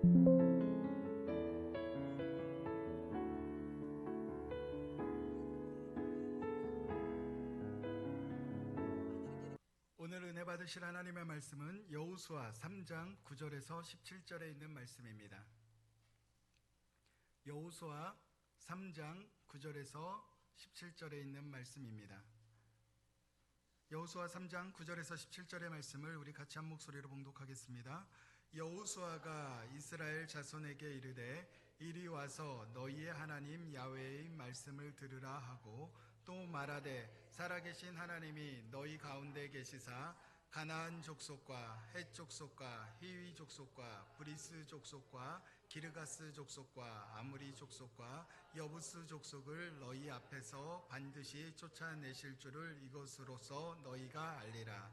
오늘 은혜 받으실 하나님의 말씀은 여호수아 3장 9절에서 17절에 있는 말씀입니다. 여호수아 3장 9절에서 17절에 있는 말씀입니다. 여호수아 3장 9절에서 17절의 말씀을 우리 같이 한 목소리로 봉독하겠습니다. 여호수아가 이스라엘 자손에게 이르되 이리 와서 너희의 하나님 야훼의 말씀을 들으라 하고 또 말하되 살아계신 하나님이 너희 가운데 계시사 가나안 족속과 헷 족속과 히위 족속과 브리스 족속과 기르가스 족속과 아므리 족속과 여부스 족속을 너희 앞에서 반드시 쫓아내실 줄을 이것으로써 너희가 알리라.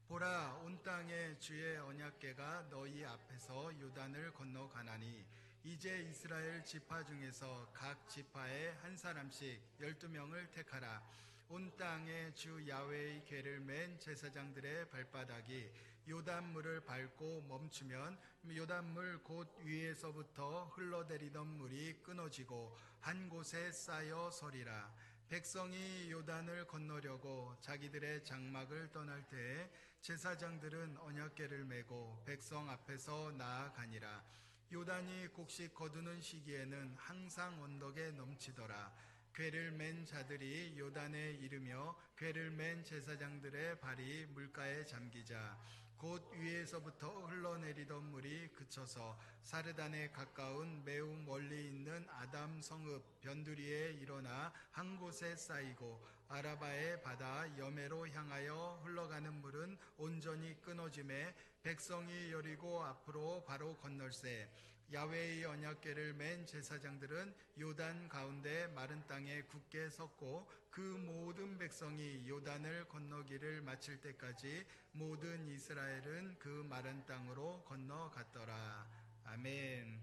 보라, 온 땅에 주의 언약궤가 너희 앞에서 요단을 건너가나니 이제 이스라엘 지파 중에서 각 지파에 한 사람씩 12명을 택하라. 온 땅에 주 야훼의 궤를 맨 제사장들의 발바닥이 요단물을 밟고 멈추면 요단물 곧 위에서부터 흘러내리던 물이 끊어지고 한 곳에 쌓여 서리라. 백성이 요단을 건너려고 자기들의 장막을 떠날 때에 제사장들은 언약궤를 메고 백성 앞에서 나아가니라. 요단이 곡식 거두는 시기에는 항상 언덕에 넘치더라. 궤를 맨 자들이 요단에 이르며 궤를 맨 제사장들의 발이 물가에 잠기자 곧 위에서부터 흘러내리던 물이 그쳐서 사르단에 가까운 매우 멀리 있는 아담 성읍 변두리에 일어나 한 곳에 쌓이고 아라바의 바다 여매로 향하여 흘러가는 물은 온전히 끊어짐에 백성이 여리고 앞으로 바로 건널세. 야훼의 언약궤를 맨 제사장들은 요단 가운데 마른 땅에 굳게 섰고 그 모든 백성이 요단을 건너기를 마칠 때까지 모든 이스라엘은 그 마른 땅으로 건너갔더라. 아멘.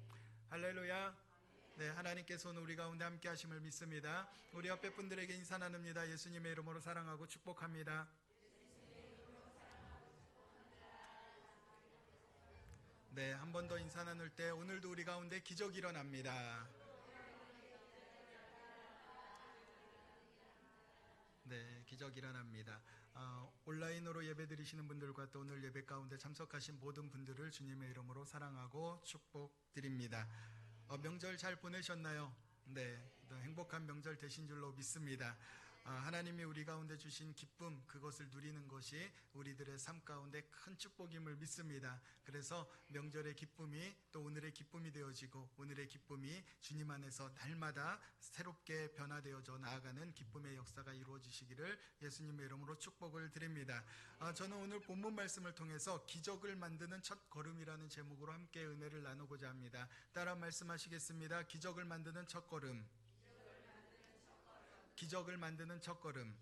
할렐루야. 네, 하나님께서 오늘 우리 가운데 함께 하심을 믿습니다. 우리 옆에 분들에게 인사 나눕니다. 예수님의 이름으로 사랑하고 축복합니다. 네, 한 번 더 인사 나눌 때 오늘도 우리 가운데 기적이 일어납니다. 네, 기적이 일어납니다. 온라인으로 예배 드리시는 분들과 또 오늘 예배 가운데 참석하신 모든 분들을 주님의 이름으로 사랑하고 축복드립니다. 명절 잘 보내셨나요? 네, 행복한 명절 되신 줄로 믿습니다. 하나님이 우리 가운데 주신 기쁨, 그것을 누리는 것이 우리들의 삶 가운데 큰 축복임을 믿습니다. 그래서 명절의 기쁨이 또 오늘의 기쁨이 되어지고 오늘의 기쁨이 주님 안에서 날마다 새롭게 변화되어져 나아가는 기쁨의 역사가 이루어지시기를 예수님의 이름으로 축복을 드립니다. 저는 오늘 본문 말씀을 통해서 기적을 만드는 첫 걸음이라는 제목으로 함께 은혜를 나누고자 합니다. 따라 말씀하시겠습니다. 기적을 만드는 첫 걸음. 기적을 만드는 첫걸음.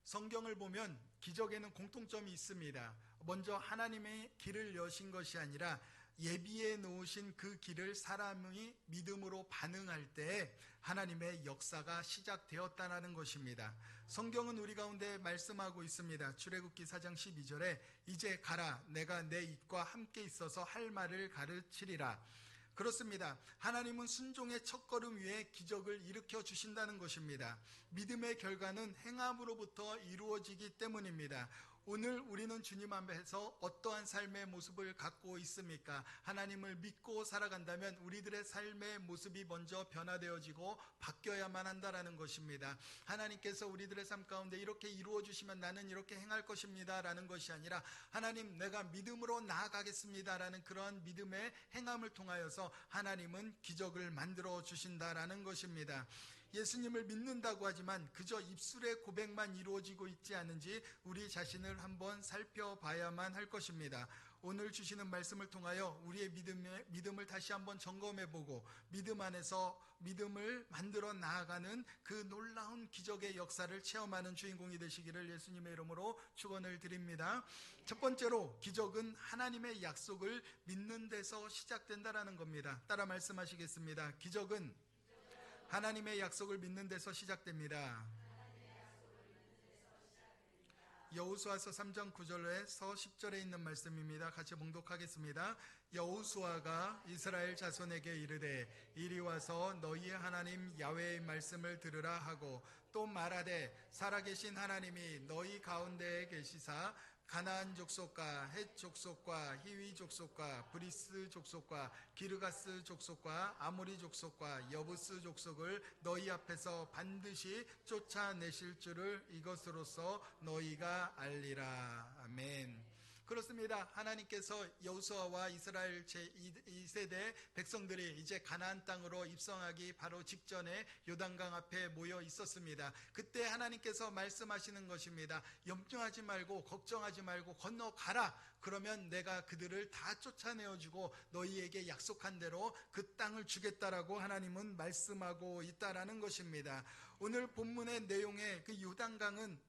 성경을 보면 기적에는 공통점이 있습니다. 먼저 하나님의 길을 여신 것이 아니라 예비해 놓으신 그 길을 사람이 믿음으로 반응할 때 하나님의 역사가 시작되었다는 것입니다. 성경은 우리 가운데 말씀하고 있습니다. 출애굽기 4장 12절에 이제 가라, 내가 내 입과 함께 있어서 할 말을 가르치리라. 그렇습니다. 하나님은 순종의 첫걸음 위에 기적을 일으켜 주신다는 것입니다. 믿음의 결과는 행함으로부터 이루어지기 때문입니다. 오늘 우리는 주님 앞에서 어떠한 삶의 모습을 갖고 있습니까? 하나님을 믿고 살아간다면 우리들의 삶의 모습이 먼저 변화되어지고 바뀌어야만 한다는 것입니다. 하나님께서 우리들의 삶 가운데 이렇게 이루어 주시면 나는 이렇게 행할 것입니다 라는 것이 아니라 하나님, 내가 믿음으로 나아가겠습니다 라는 그러한 믿음의 행함을 통하여서 하나님은 기적을 만들어 주신다라는 것입니다. 예수님을 믿는다고 하지만 그저 입술의 고백만 이루어지고 있지 않은지 우리 자신을 한번 살펴봐야만 할 것입니다. 오늘 주시는 말씀을 통하여 우리의 믿음을 다시 한번 점검해보고 믿음 안에서 믿음을 만들어 나아가는 그 놀라운 기적의 역사를 체험하는 주인공이 되시기를 예수님의 이름으로 축원을 드립니다. 첫 번째로 기적은 하나님의 약속을 믿는 데서 시작된다라는 겁니다. 따라 말씀하시겠습니다. 기적은 하나님의 약속을 믿는 데서 시작됩니다. 여호수아서 3장 9절에서 10절에 있는 말씀입니다. 같이 봉독하겠습니다. 여호수아가 이스라엘 자손에게 이르되 이리 와서 너희의 하나님 야훼의 말씀을 들으라 하고 또 말하되 살아계신 하나님이 너희 가운데에 계시사 가나안 족속과 헷 족속과 히위 족속과 브리스 족속과 기르가스 족속과 아모리 족속과 여부스 족속을 너희 앞에서 반드시 쫓아내실 줄을 이것으로써 너희가 알리라. 아멘. 그렇습니다. 하나님께서 여호수아와 이스라엘 제2세대 백성들이 이제 가나안 땅으로 입성하기 바로 직전에 요단강 앞에 모여 있었습니다. 그때 하나님께서 말씀하시는 것입니다. 염려하지 말고 걱정하지 말고 건너가라. 그러면 내가 그들을 다 쫓아내어주고 너희에게 약속한 대로 그 땅을 주겠다라고 하나님은 말씀하고 있다라는 것입니다. 오늘 본문의 내용의 그 요단강은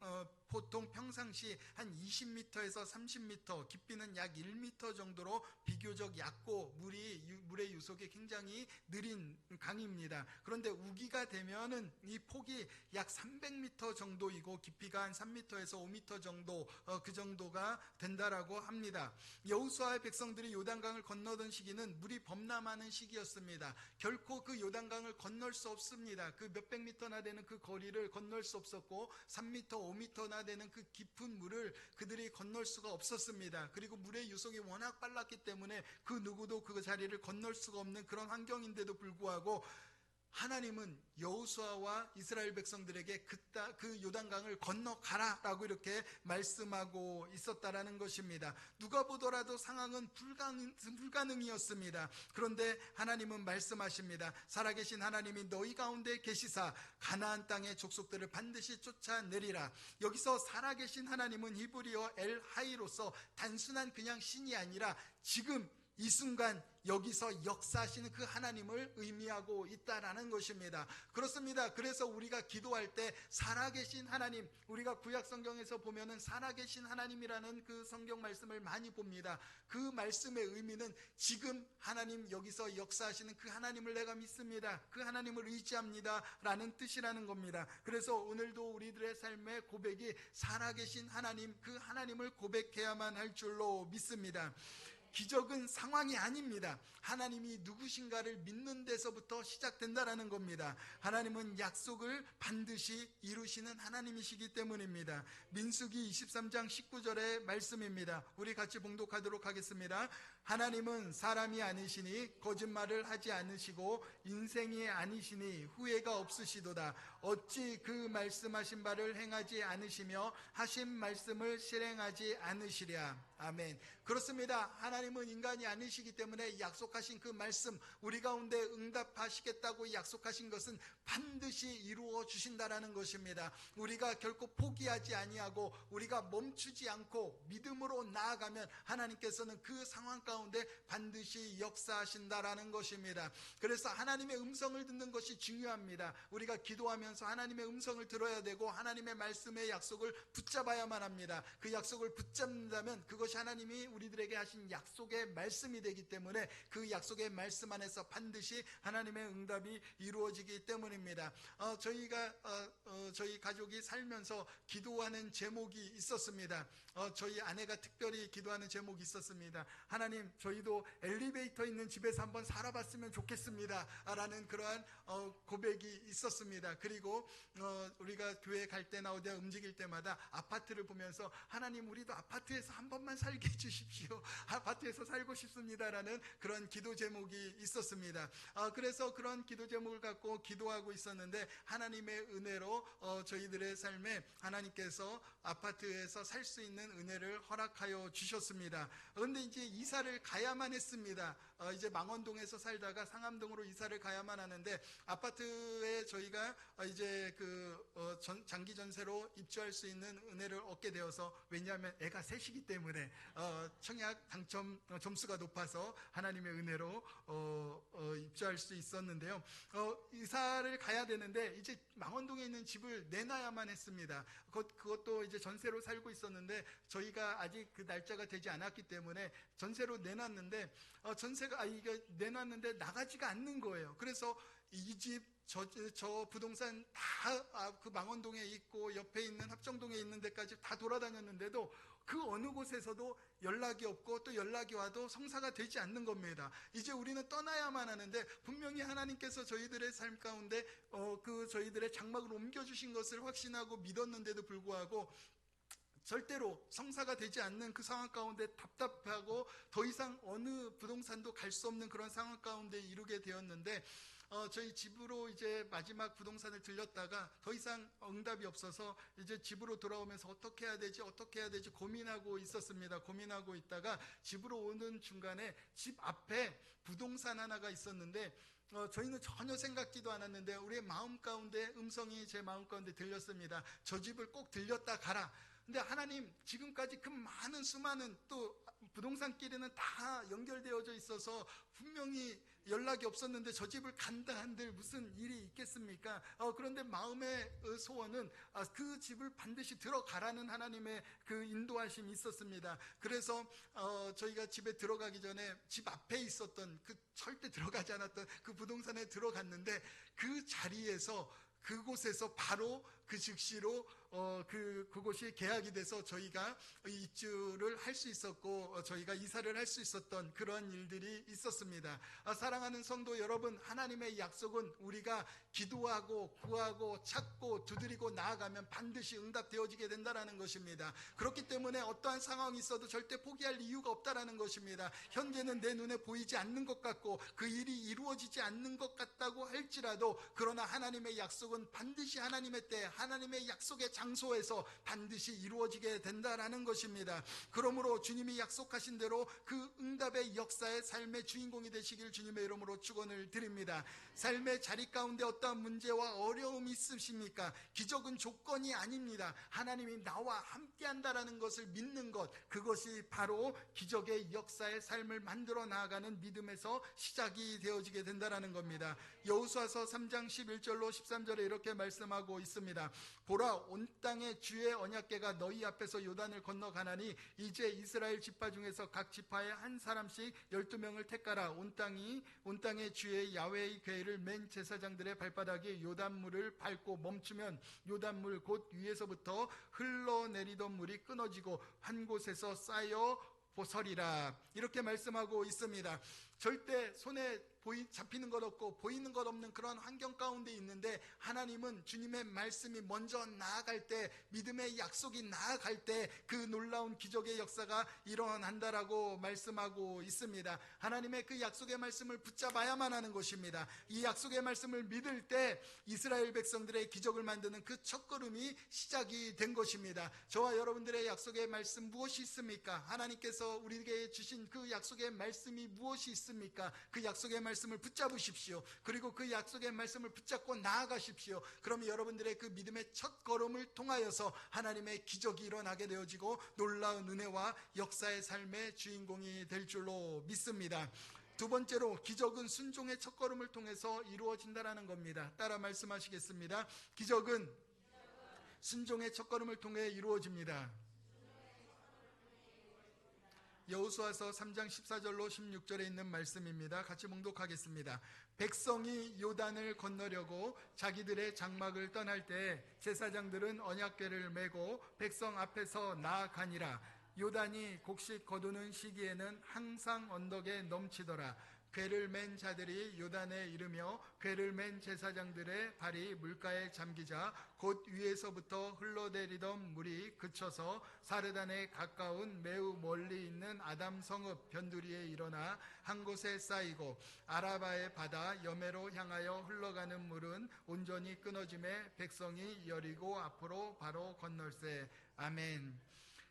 보통 평상시 한 20m에서 30m, 깊이는 약 1m 정도로 비교적 얕고 물의 유속이 굉장히 느린 강입니다. 그런데 우기가 되면은 이 폭이 약 300m 정도이고 깊이가 한 3m에서 5m 정도 그 정도가 된다라고 합니다. 여호수아의 백성들이 요단강을 건너던 시기는 물이 범람하는 시기였습니다. 결코 그 요단강을 건널 수 없습니다. 그 몇백 미터나 되는 그 거리를 건널 수 없었고 3m, 5m나 되는 그 깊은 물을 그들이 건널 수가 없었습니다. 그리고 물의 유속이 워낙 빨랐기 때문에 그 누구도 그 자리를 건널 수가 없는 그런 환경인데도 불구하고 하나님은 여호수아와 이스라엘 백성들에게 그 요단강을 건너가라라고 이렇게 말씀하고 있었다라는 것입니다. 누가 보더라도 상황은 불가능이었습니다. 그런데 하나님은 말씀하십니다. 살아계신 하나님이 너희 가운데 계시사 가나안 땅의 족속들을 반드시 쫓아내리라. 여기서 살아계신 하나님은 히브리어 엘 하이로서 단순한 그냥 신이 아니라 지금 이 순간 여기서 역사하시는 그 하나님을 의미하고 있다라는 것입니다. 그렇습니다. 그래서 우리가 기도할 때 살아계신 하나님, 우리가 구약 성경에서 보면은 살아계신 하나님이라는 그 성경 말씀을 많이 봅니다. 그 말씀의 의미는 지금 하나님 여기서 역사하시는 그 하나님을 내가 믿습니다. 그 하나님을 의지합니다 라는 뜻이라는 겁니다. 그래서 오늘도 우리들의 삶의 고백이 살아계신 하나님, 그 하나님을 고백해야만 할 줄로 믿습니다. 기적은 상황이 아닙니다. 하나님이 누구신가를 믿는 데서부터 시작된다라는 겁니다. 하나님은 약속을 반드시 이루시는 하나님이시기 때문입니다. 민수기 23장 19절의 말씀입니다. 우리 같이 봉독하도록 하겠습니다. 하나님은 사람이 아니시니 거짓말을 하지 않으시고 인생이 아니시니 후회가 없으시도다. 어찌 그 말씀하신 바를 행하지 않으시며 하신 말씀을 실행하지 않으시랴. 아멘. 그렇습니다. 하나님은 인간이 아니시기 때문에 약속하신 그 말씀, 우리 가운데 응답하시겠다고 약속하신 것은 반드시 이루어 주신다라는 것입니다. 우리가 결코 포기하지 아니하고 우리가 멈추지 않고 믿음으로 나아가면 하나님께서는 그 상황 가운데 반드시 역사하신다라는 것입니다. 그래서 하나님의 음성을 듣는 것이 중요합니다. 우리가 기도하면서 하나님의 음성을 들어야 되고 하나님의 말씀의 약속을 붙잡아야만 합니다. 그 약속을 붙잡는다면 그것이 하나님이 우리들에게 하신 약속의 말씀이 되기 때문에 그 약속의 말씀 안에서 반드시 하나님의 응답이 이루어지기 때문입니다. 저희 가족이 살면서 기도하는 제목이 있었습니다. 저희 아내가 특별히 기도하는 제목이 있었습니다. 하나님, 저희도 엘리베이터 있는 집에서 한번 살아봤으면 좋겠습니다 라는 그러한 고백이 있었습니다. 그리고 우리가 교회 갈 때나 어디 움직일 때마다 아파트를 보면서 하나님, 우리도 아파트에서 한 번만 살게 해주십시오. 아파트에서 살고 싶습니다라는 그런 기도 제목이 있었습니다. 그래서 그런 기도 제목을 갖고 기도하고 있었는데 하나님의 은혜로 저희들의 삶에 하나님께서 아파트에서 살 수 있는 은혜를 허락하여 주셨습니다. 그런데 이제 이사를 가야만 했습니다. 이제 망원동에서 살다가 상암동으로 이사를 가야만 하는데 아파트에 저희가 이제 장기 전세로 입주할 수 있는 은혜를 얻게 되어서, 왜냐하면 애가 셋이기 때문에 때문에 청약 당첨 점수가 높아서 하나님의 은혜로 입주할 수 있었는데요. 이사를 가야 되는데 이제 망원동에 있는 집을 내놔야만 했습니다. 그것도 이제 전세로 살고 있었는데 저희가 아직 그 날짜가 되지 않았기 때문에 전세로 내놨는데 전세가 이게 내놨는데 나가지가 않는 거예요. 그래서 이 집 저 부동산 다 그 망원동에 있고 옆에 있는 합정동에 있는 데까지 다 돌아다녔는데도 그 어느 곳에서도 연락이 없고 또 연락이 와도 성사가 되지 않는 겁니다. 이제 우리는 떠나야만 하는데 분명히 하나님께서 저희들의 삶 가운데 그 저희들의 장막을 옮겨주신 것을 확신하고 믿었는데도 불구하고 절대로 성사가 되지 않는 그 상황 가운데 답답하고 더 이상 어느 부동산도 갈 수 없는 그런 상황 가운데 이르게 되었는데 저희 집으로 이제 마지막 부동산을 들렸다가 더 이상 응답이 없어서 이제 집으로 돌아오면서 어떻게 해야 되지 고민하고 있었습니다. 고민하고 있다가 집으로 오는 중간에 집 앞에 부동산 하나가 있었는데 저희는 전혀 생각지도 않았는데 우리의 마음 가운데 음성이 제 마음 가운데 들렸습니다. 저 집을 꼭 들렸다 가라. 근데 하나님, 지금까지 그 많은 수많은 또 부동산끼리는 다 연결되어져 있어서 분명히 연락이 없었는데 저 집을 간다 한들 무슨 일이 있겠습니까? 그런데 마음의 소원은 그 집을 반드시 들어가라는 하나님의 그 인도하심이 있었습니다. 그래서 저희가 집에 들어가기 전에 집 앞에 있었던 그 절대 들어가지 않았던 그 부동산에 들어갔는데 그 자리에서 그곳에서 바로 그 즉시로 그곳이 계약이 돼서 저희가 입주를 할 수 있었고 저희가 이사를 할 수 있었던 그런 일들이 있었습니다. 사랑하는 성도 여러분, 하나님의 약속은 우리가 기도하고 구하고 찾고 두드리고 나아가면 반드시 응답되어지게 된다는 것입니다. 그렇기 때문에 어떠한 상황이 있어도 절대 포기할 이유가 없다는 것입니다. 현재는 내 눈에 보이지 않는 것 같고 그 일이 이루어지지 않는 것 같다고 할지라도 그러나 하나님의 약속은 반드시 하나님의 때 하나님의 약속의 장소에서 반드시 이루어지게 된다는 것입니다. 그러므로 주님이 약속하신 대로 그 응답의 역사의 삶의 주인공이 되시길 주님의 이름으로 축원을 드립니다. 삶의 자리 가운데 어떠한 문제와 어려움이 있으십니까? 기적은 조건이 아닙니다. 하나님이 나와 함께 한다는 것을 믿는 것, 그것이 바로 기적의 역사의 삶을 만들어 나아가는 믿음에서 시작이 되어지게 된다는 겁니다. 여호수아서 3장 11절로 13절에 이렇게 말씀하고 있습니다. 보라, 온 땅의 주의 언약궤가 너희 앞에서 요단을 건너가나니 이제 이스라엘 지파 중에서 각 지파에 한 사람씩 12명을 택하라. 온 땅의 주의 야훼의 궤를 맨 제사장들의 발바닥이 요단물을 밟고 멈추면 요단물 곧 위에서부터 흘러내리던 물이 끊어지고 한 곳에서 쌓여 보설이라. 이렇게 말씀하고 있습니다. 절대 손에 잡히는 것 없고 보이는 것 없는 그런 환경 가운데 있는데 하나님은 주님의 말씀이 먼저 나아갈 때, 믿음의 약속이 나아갈 때 그 놀라운 기적의 역사가 일어난다라고 말씀하고 있습니다. 하나님의 그 약속의 말씀을 붙잡아야만 하는 것입니다. 이 약속의 말씀을 믿을 때 이스라엘 백성들의 기적을 만드는 그 첫걸음이 시작이 된 것입니다. 저와 여러분들의 약속의 말씀 무엇이 있습니까? 하나님께서 우리에게 주신 그 약속의 말씀이 무엇이 있습니까? 그 약속의 말씀을 붙잡으십시오. 그리고 그 약속의 말씀을 붙잡고 나아가십시오. 그러면 여러분들의 그 믿음의 첫 걸음을 통하여서 하나님의 기적이 일어나게 되어지고 놀라운 은혜와 역사의 삶의 주인공이 될 줄로 믿습니다. 두 번째로, 기적은 순종의 첫 걸음을 통해서 이루어진다는 겁니다. 따라 말씀하시겠습니다. 기적은 순종의 첫 걸음을 통해 이루어집니다. 여호수아서 3장 14절로 16절에 있는 말씀입니다. 같이 봉독하겠습니다. 백성이 요단을 건너려고 자기들의 장막을 떠날 때 제사장들은 언약궤를 메고 백성 앞에서 나아가니라. 요단이 곡식 거두는 시기에는 항상 언덕에 넘치더라. 궤를 맨 자들이 요단에 이르며 궤를 맨 제사장들의 발이 물가에 잠기자 곧 위에서부터 흘러내리던 물이 그쳐서 사르단에 가까운 매우 멀리 있는 아담 성읍 변두리에 일어나 한 곳에 쌓이고 아라바의 바다 여매로 향하여 흘러가는 물은 온전히 끊어짐에 백성이 여리고 앞으로 바로 건널세. 아멘.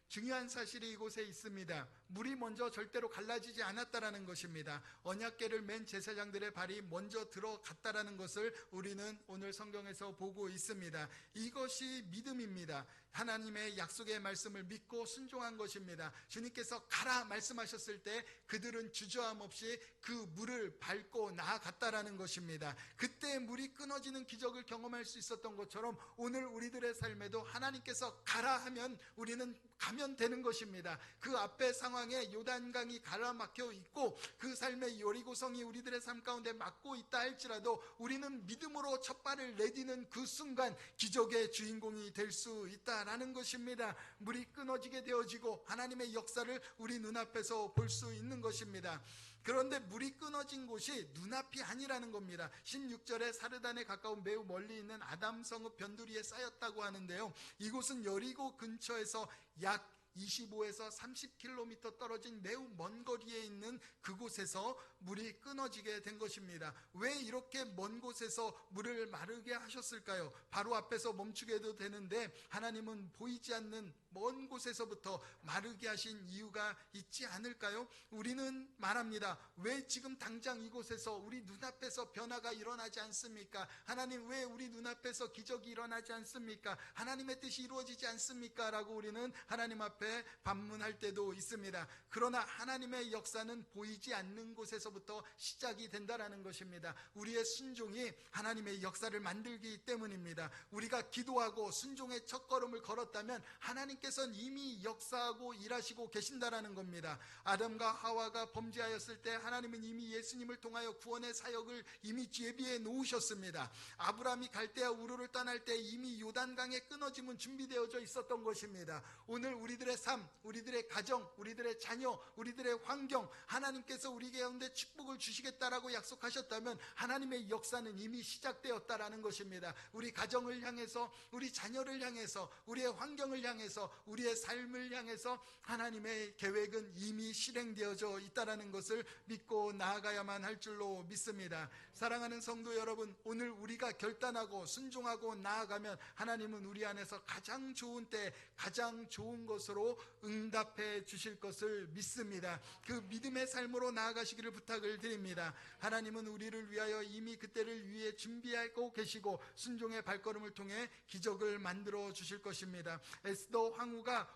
중요한 사실이 이곳에 있습니다. 물이 먼저 절대로 갈라지지 않았다라는 것입니다. 언약궤를 맨 제사장들의 발이 먼저 들어갔다라는 것을 우리는 오늘 성경에서 보고 있습니다. 이것이 믿음입니다. 하나님의 약속의 말씀을 믿고 순종한 것입니다. 주님께서 가라 말씀하셨을 때 그들은 주저함 없이 그 물을 밟고 나아갔다라는 것입니다. 그때 물이 끊어지는 기적을 경험할 수 있었던 것처럼 오늘 우리들의 삶에도 하나님께서 가라 하면 우리는 가면 되는 것입니다. 그 앞에 상황에 요단강이 가라막혀 있고 그 삶의 여리고성이 우리들의 삶 가운데 막고 있다 할지라도 우리는 믿음으로 첫 발을 내디는 그 순간 기적의 주인공이 될 수 있다라는 것입니다. 물이 끊어지게 되어지고 하나님의 역사를 우리 눈앞에서 볼 수 있는 것입니다. 그런데 물이 끊어진 곳이 눈앞이 아니라는 겁니다. 16절에 사르단에 가까운 매우 멀리 있는 아담성읍 변두리에 쌓였다고 하는데요, 이곳은 여리고 근처에서 약 25에서 30km 떨어진 매우 먼 거리에 있는 그곳에서 물이 끊어지게 된 것입니다. 왜 이렇게 먼 곳에서 물을 마르게 하셨을까요? 바로 앞에서 멈추게 해도 되는데 하나님은 보이지 않는 먼 곳에서부터 마르게 하신 이유가 있지 않을까요? 우리는 말합니다. 왜 지금 당장 이곳에서 우리 눈앞에서 변화가 일어나지 않습니까? 하나님, 왜 우리 눈앞에서 기적이 일어나지 않습니까? 하나님의 뜻이 이루어지지 않습니까? 라고 우리는 하나님 앞에 반문할 때도 있습니다. 그러나 하나님의 역사는 보이지 않는 곳에서부터 시작이 된다라는 것입니다. 우리의 순종이 하나님의 역사를 만들기 때문입니다. 우리가 기도하고 순종의 첫걸음을 걸었다면 하나님께서는 이미 역사하고 일하시고 계신다라는 겁니다. 아담과 하와가 범죄하였을 때 하나님은 이미 예수님을 통하여 구원의 사역을 이미 예비해 놓으셨습니다. 아브라함이 갈대아 우르를 떠날 때 이미 요단강의 끊어짐은 준비되어져 있었던 것입니다. 오늘 우리들의 삶, 우리들의 가정, 우리들의 자녀, 우리들의 환경, 하나님께서 우리 가운데 축복을 주시겠다라고 약속하셨다면 하나님의 역사는 이미 시작되었다라는 것입니다. 우리 가정을 향해서, 우리 자녀를 향해서, 우리의 환경을 향해서, 우리의 삶을 향해서 하나님의 계획은 이미 실행되어져 있다라는 것을 믿고 나아가야만 할 줄로 믿습니다. 사랑하는 성도 여러분, 오늘 우리가 결단하고 순종하고 나아가면 하나님은 우리 안에서 가장 좋은 때 가장 좋은 것으로 응답해 주실 것을 믿습니다. 그 믿음의 삶으로 나아가시기를 부탁을 드립니다. 하나님은 우리를 위하여 이미 그때를 위해 준비하고 계시고 순종의 발걸음을 통해 기적을 만들어 주실 것입니다. 에스더가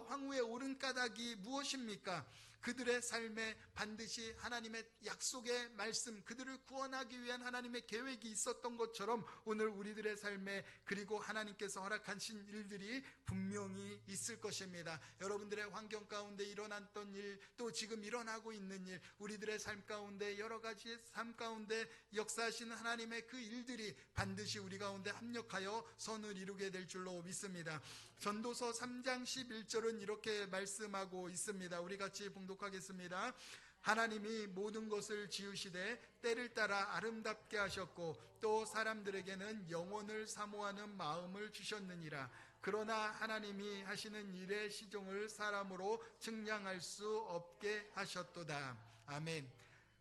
황후에 오른 까닭이 무엇입니까? 그들의 삶에 반드시 하나님의 약속의 말씀, 그들을 구원하기 위한 하나님의 계획이 있었던 것처럼 오늘 우리들의 삶에 그리고 하나님께서 허락하신 일들이 분명히 있을 것입니다. 여러분들의 환경 가운데 일어났던 일, 또 지금 일어나고 있는 일, 우리들의 삶 가운데 여러 가지 삶 가운데 역사하시는 하나님의 그 일들이 반드시 우리 가운데 합력하여 선을 이루게 될 줄로 믿습니다. 전도서 3장 11절은 이렇게 말씀하고 있습니다. 우리 같이 봉독하겠습니다. 하나님이 모든 것을 지으시되 때를 따라 아름답게 하셨고 또 사람들에게는 영혼을 사모하는 마음을 주셨느니라. 그러나 하나님이 하시는 일의 시종을 사람으로 측량할 수 없게 하셨도다. 아멘.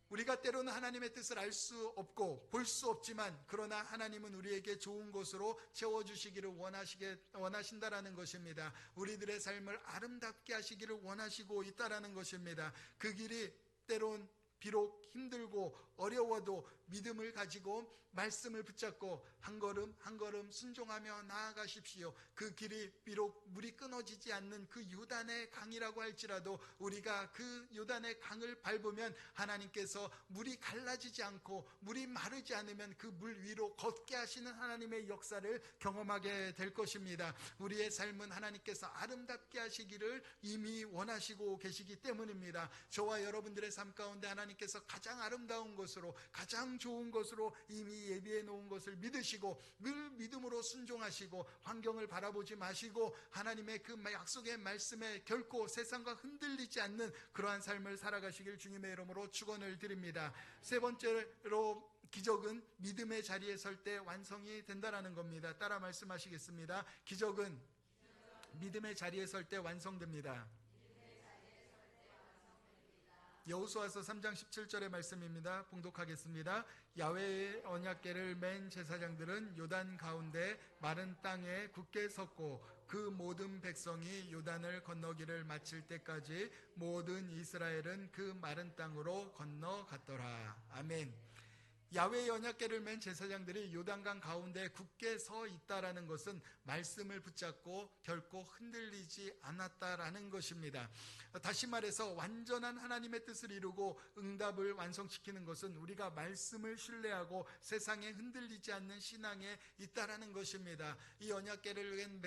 우리가 때로는 하나님의 뜻을 알 수 없고 볼 수 없지만 그러나 하나님은 우리에게 좋은 것으로 채워주시기를 원하신다라는 것입니다. 우리들의 삶을 아름답게 하시기를 원하시고 있다라는 것입니다. 그 길이 때론 비록 힘들고 어려워도 믿음을 가지고 말씀을 붙잡고 한 걸음 한 걸음 순종하며 나아가십시오. 그 길이 비록 물이 끊어지지 않는 그 요단의 강이라고 할지라도 우리가 그 요단의 강을 밟으면 하나님께서 물이 갈라지지 않고 물이 마르지 않으면 그 물 위로 걷게 하시는 하나님의 역사를 경험하게 될 것입니다. 우리의 삶은 하나님께서 아름답게 하시기를 이미 원하시고 계시기 때문입니다. 저와 여러분들의 삶 가운데 하나님께서 가장 아름다운 것으로 가장 좋은 것으로 이미 예비해 놓은 것을 믿으시고 늘 믿음으로 순종하시고 환경을 바라보지 마시고 하나님의 그 약속의 말씀에 결코 세상과 흔들리지 않는 그러한 삶을 살아가시길 주님의 이름으로 축원을 드립니다. 세 번째로 기적은 믿음의 자리에 설 때 완성이 된다라는 겁니다. 따라 말씀하시겠습니다. 기적은 믿음의 자리에 설 때 완성됩니다. 여호수아서 3장 17절의 말씀입니다. 봉독하겠습니다. 야훼의 언약궤를 맨 제사장들은 요단 가운데 마른 땅에 굳게 섰고 그 모든 백성이 요단을 건너기를 마칠 때까지 모든 이스라엘은 그 마른 땅으로 건너갔더라. 아멘. 야훼의 언약궤를 맨 제사장들이 요단강 가운데 굳게 서 있다라는 것은 말씀을 붙잡고 결코 흔들리지 않았다라는 것입니다. 다시 말해서 완전한 하나님의 뜻을 이루고 응답을 완성시키는 것은 우리가 말씀을 신뢰하고 세상에 흔들리지 않는 신앙에 있다라는 것입니다. 이 언약궤를 낸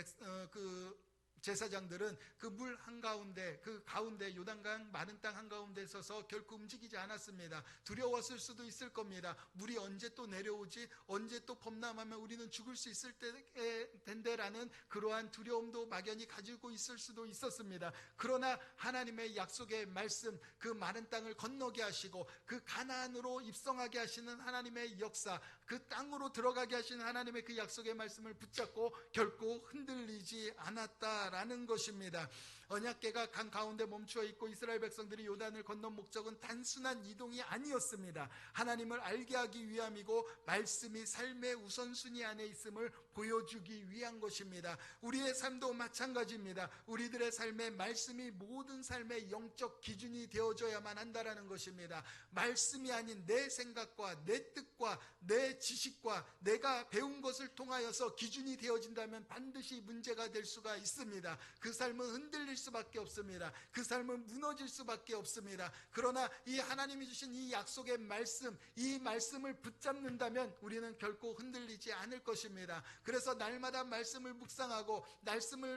제사장들은 그 물 한가운데, 그 가운데 요단강 마른 땅 한가운데 서서 결코 움직이지 않았습니다. 두려웠을 수도 있을 겁니다. 물이 언제 또 내려오지, 언제 또 범람하면 우리는 죽을 수 있을 텐데라는 그러한 두려움도 막연히 가지고 있을 수도 있었습니다. 그러나 하나님의 약속의 말씀, 그 마른 땅을 건너게 하시고 그 가나안으로 입성하게 하시는 하나님의 역사, 그 땅으로 들어가게 하시는 하나님의 그 약속의 말씀을 붙잡고 결코 흔들리지 않았다라는 것입니다. 언약궤가 강 가운데 멈추어 있고 이스라엘 백성들이 요단을 건넌 목적은 단순한 이동이 아니었습니다. 하나님을 알게 하기 위함이고 말씀이 삶의 우선순위 안에 있음을 보여주기 위한 것입니다. 우리의 삶도 마찬가지입니다. 우리들의 삶에 말씀이 모든 삶의 영적 기준이 되어져야만 한다라는 것입니다. 말씀이 아닌 내 생각과 내 뜻과 내 지식과 내가 배운 것을 통하여서 기준이 되어진다면 반드시 문제가 될 수가 있습니다. 그 삶은 흔들릴 수밖에 없습니다. 그 삶은 무너질 수밖에 없습니다. 그러나 이 하나님이 주신 이 약속의 말씀, 이 말씀을 붙잡는다면 우리는 결코 흔들리지 않을 것입니다. 그래서 날마다 말씀을 묵상하고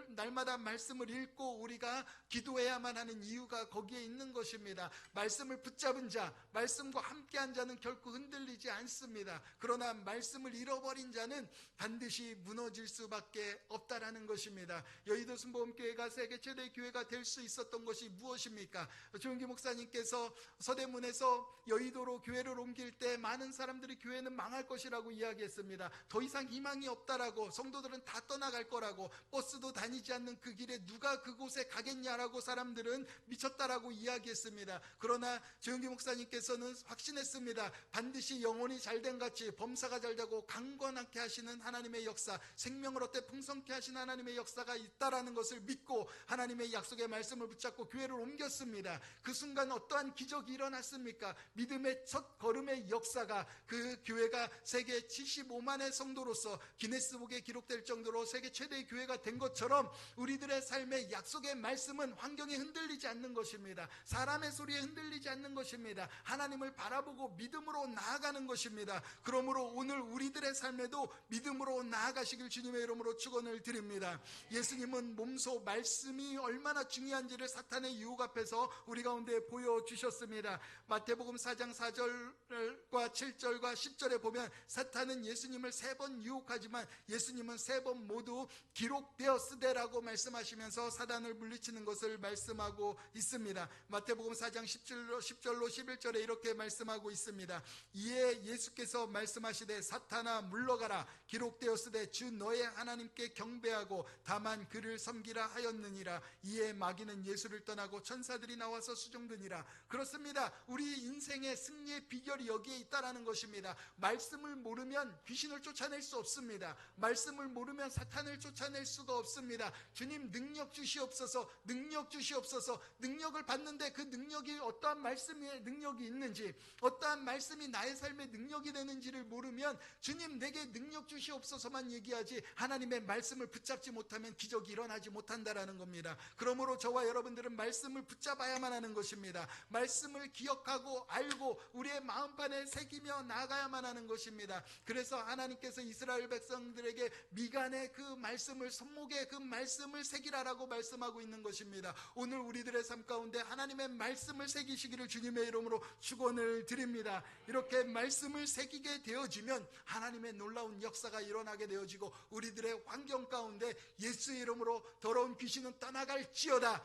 날마다 말씀을 읽고 우리가 기도해야만 하는 이유가 거기에 있는 것입니다. 말씀을 붙잡은 자, 말씀과 함께한 자는 결코 흔들리지 않습니다. 그러나 말씀을 잃어버린 자는 반드시 무너질 수밖에 없다라는 것입니다. 여의도 순복음교회가 세계 최대 교회가 될 수 있었던 것이 무엇입니까? 조용기 목사님께서 서대문에서 여의도로 교회를 옮길 때 많은 사람들이 교회는 망할 것이라고 이야기했습니다. 더 이상 희망이 없다라고, 성도들은 다 떠나갈 거라고, 버스도 다니지 않는 그 길에 누가 그곳에 가겠냐라고 사람들은 미쳤다라고 이야기했습니다. 그러나 조용기 목사님께서는 확신했습니다. 반드시 영혼이 잘된 같이 범사가 잘되고 강건하게 하시는 하나님의 역사, 생명을 얻되 풍성케 하시는 하나님의 역사가 있다라는 것을 믿고 하나님의 약속의 말씀을 붙잡고 교회를 옮겼습니다. 그 순간 어떠한 기적이 일어났습니까? 믿음의 첫 걸음의 역사가, 그 교회가 세계 75만의 성도로서 기네스북에 기록될 정도로 세계 최대의 교회가 된 것처럼 우리들의 삶의 약속의 말씀은 환경에 흔들리지 않는 것입니다. 사람의 소리에 흔들리지 않는 것입니다. 하나님을 바라보고 믿음으로 나아가는 것입니다. 그러므로 오늘 우리들의 삶에도 믿음으로 나아가시길 주님의 이름으로 축원을 드립니다. 예수님은 몸소 말씀이 얼마나 중요한지를 사탄의 유혹 앞에서 우리 가운데 보여주셨습니다. 마태복음 4장 4절과 7절과 10절에 보면 사탄은 예수님을 3번 유혹하지만 예수님은 3번 모두 기록되었으되라고 말씀하시면서 사단을 물리치는 것을 말씀하고 있습니다. 마태복음 4장 10절로 11절에 이렇게 말씀하고 있습니다. 이에 예수께서 말씀하시되 사탄아 물러가라, 기록되었으되 주 너의 하나님께 경배하고 다만 그를 섬기라 하였느니라. 이에 마귀는 예수를 떠나고 천사들이 나와서 수종드니라. 그렇습니다. 우리 인생의 승리의 비결이 여기에 있다라는 것입니다. 말씀을 모르면 귀신을 쫓아낼 수 없습니다. 말씀을 모르면 사탄을 쫓아낼 수가 없습니다. 주님 능력 주시옵소서, 능력 주시옵소서. 능력을 받는데 그 능력이 어떠한 말씀의 능력이 있는지, 어떠한 말씀이 나의 삶의 능력이 되는지를 모르면 주님 내게 능력 주시옵소서만 얘기하지 하나님의 말씀을 붙잡지 못하면 기적이 일어나지 못한다라는 겁니다. 그러므로 저와 여러분들은 말씀을 붙잡아야만 하는 것입니다. 말씀을 기억하고 알고 우리의 마음판에 새기며 나아가야만 하는 것입니다. 그래서 하나님께서 이스라엘 백성들에게 미간의 그 말씀을, 손목에 그 말씀을 새기라라고 말씀하고 있는 것입니다. 오늘 우리들의 삶 가운데 하나님의 말씀을 새기시기를 주님의 이름으로 축원을 드립니다. 이렇게 말씀을 새기게 되어지면 하나님의 놀라운 역사가 일어나게 되어지고 우리들의 환경 가운데 예수의 이름으로 더러운 귀신은 떠나갈지어다.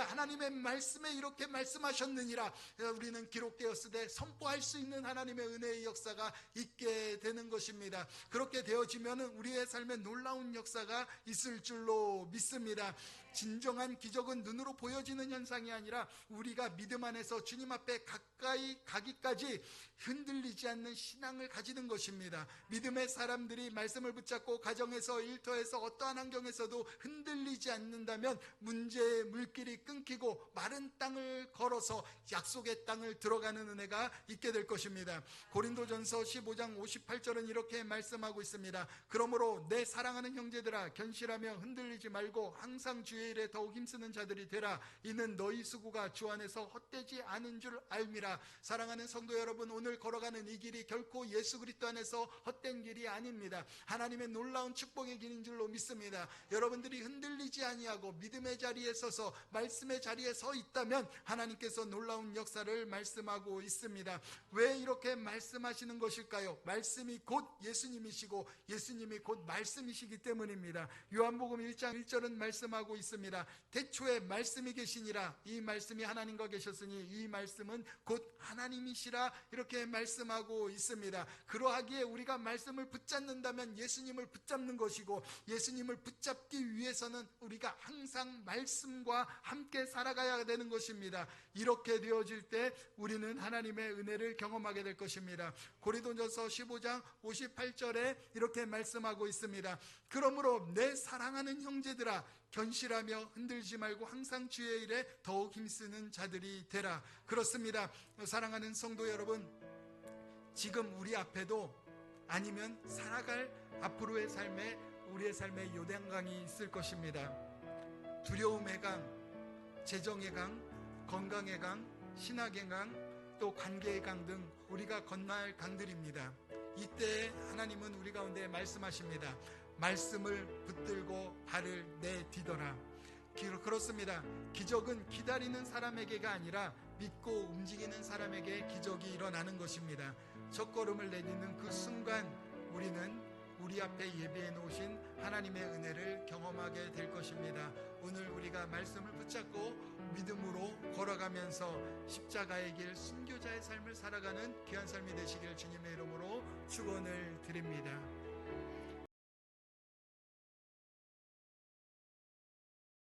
하나님의 말씀에 이렇게 말씀하셨느니라. 우리는 기록되었으되 선포할 수 있는 하나님의 은혜의 역사가 있게 되는 것입니다. 그렇게 되어지면 우리의 삶에 놀라운 역사가 있을 줄로 믿습니다. 진정한 기적은 눈으로 보여지는 현상이 아니라 우리가 믿음 안에서 주님 앞에 가까이 가기까지 흔들리지 않는 신앙을 가지는 것입니다. 믿음의 사람들이 말씀을 붙잡고 가정에서, 일터에서, 어떠한 환경에서도 흔들리지 않는다면 문제의 물길이 끊기고 마른 땅을 걸어서 약속의 땅을 들어가는 은혜가 있게 될 것입니다. 고린도전서 15장 58절은 이렇게 말씀하고 있습니다. 그러므로 내 사랑하는 형제들아, 견실하며 흔들리지 말고 항상 주의 일에 더욱 힘쓰는 자들이 되라. 이는 너희 수고가 주 안에서 헛되지 않은 줄 알미라. 사랑하는 성도 여러분, 오늘 걸어가는 이 길이 결코 예수 그리스도 안에서 헛된 길이 아닙니다. 하나님의 놀라운 축복의 길인 줄로 믿습니다. 여러분들이 흔들리지 아니하고 믿음의 자리에 서서 말씀의 자리에 서 있다면 하나님께서 놀라운 역사를 말씀하고 있습니다. 왜 이렇게 말씀하시는 것일까요? 말씀이 곧 예수님이시고 예수님이 곧 말씀이시기 때문입니다. 요한복음 1장 1절은 말씀하고 있습니다. 태초에 말씀이 계시니라. 이 말씀이 하나님과 계셨으니 이 말씀은 곧 하나님이시라. 이렇게 말씀하고 있습니다. 그러하기에 우리가 말씀을 붙잡는다면 예수님을 붙잡는 것이고, 예수님을 붙잡기 위해서는 우리가 항상 말씀과 함께 살아가야 되는 것입니다. 이렇게 되어질 때 우리는 하나님의 은혜를 경험하게 될 것입니다. 고린도전서 15장 58절에 이렇게 말씀하고 있습니다. 그러므로 내 사랑하는 형제들아, 견실하며 흔들지 말고 항상 주의 일에 더욱 힘쓰는 자들이 되라. 그렇습니다. 사랑하는 성도 여러분, 지금 우리 앞에도 아니면 살아갈 앞으로의 삶에 우리의 삶에 요단강이 있을 것입니다. 두려움의 강, 재정의 강, 건강의 강, 신학의 강, 또 관계의 강 등 우리가 건너야 할 강들입니다. 이때 하나님은 우리 가운데 말씀하십니다. 말씀을 붙들고 발을 내디뎌라. 그렇습니다. 기적은 기다리는 사람에게가 아니라 믿고 움직이는 사람에게 기적이 일어나는 것입니다. 첫걸음을 내딛는 그 순간 우리는 우리 앞에 예비해 놓으신 하나님의 은혜를 경험하게 될 것입니다. 오늘 우리가 말씀을 붙잡고 믿음으로 걸어가면서 십자가의 길, 순교자의 삶을 살아가는 귀한 삶이 되시길 주님의 이름으로 축원을 드립니다.